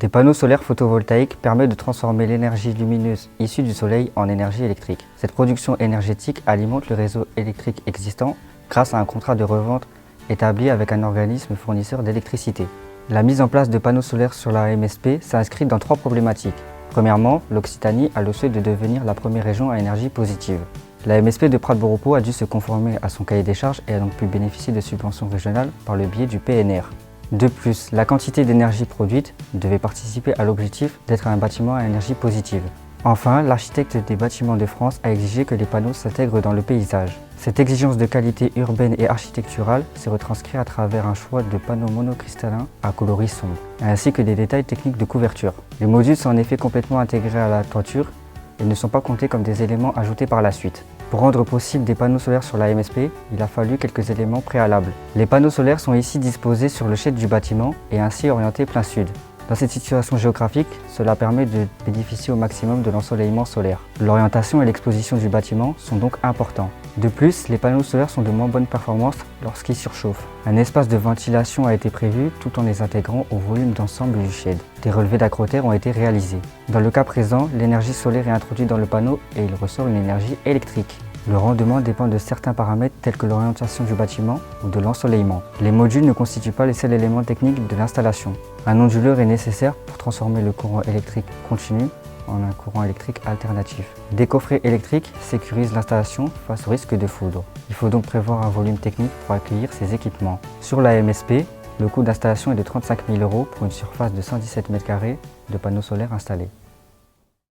Des panneaux solaires photovoltaïques permettent de transformer l'énergie lumineuse issue du soleil en énergie électrique. Cette production énergétique alimente le réseau électrique existant grâce à un contrat de revente établi avec un organisme fournisseur d'électricité. La mise en place de panneaux solaires sur la MSP s'inscrit dans 3 problématiques. Premièrement, l'Occitanie a le souhait de devenir la première région à énergie positive. La MSP de Prat-de-Beaurepos a dû se conformer à son cahier des charges et a donc pu bénéficier de subventions régionales par le biais du PNR. De plus, la quantité d'énergie produite devait participer à l'objectif d'être un bâtiment à énergie positive. Enfin, l'architecte des bâtiments de France a exigé que les panneaux s'intègrent dans le paysage. Cette exigence de qualité urbaine et architecturale s'est retranscrite à travers un choix de panneaux monocristallins à coloris sombres, ainsi que des détails techniques de couverture. Les modules sont en effet complètement intégrés à la toiture et ne sont pas comptés comme des éléments ajoutés par la suite. Pour rendre possible des panneaux solaires sur la MSP, il a fallu quelques éléments préalables. Les panneaux solaires sont ici disposés sur le chai du bâtiment et ainsi orientés plein sud. Dans cette situation géographique, cela permet de bénéficier au maximum de l'ensoleillement solaire. L'orientation et l'exposition du bâtiment sont donc importants. De plus, les panneaux solaires sont de moins bonne performance lorsqu'ils surchauffent. Un espace de ventilation a été prévu tout en les intégrant au volume d'ensemble du shed. Des relevés d'accrotaires ont été réalisés. Dans le cas présent, l'énergie solaire est introduite dans le panneau et il ressort une énergie électrique. Le rendement dépend de certains paramètres tels que l'orientation du bâtiment ou de l'ensoleillement. Les modules ne constituent pas les seuls éléments techniques de l'installation. Un onduleur est nécessaire pour transformer le courant électrique continu en un courant électrique alternatif. Des coffrets électriques sécurisent l'installation face au risque de foudre. Il faut donc prévoir un volume technique pour accueillir ces équipements. Sur la MSP, le coût d'installation est de 35 000 € pour une surface de 117 m² de panneaux solaires installés.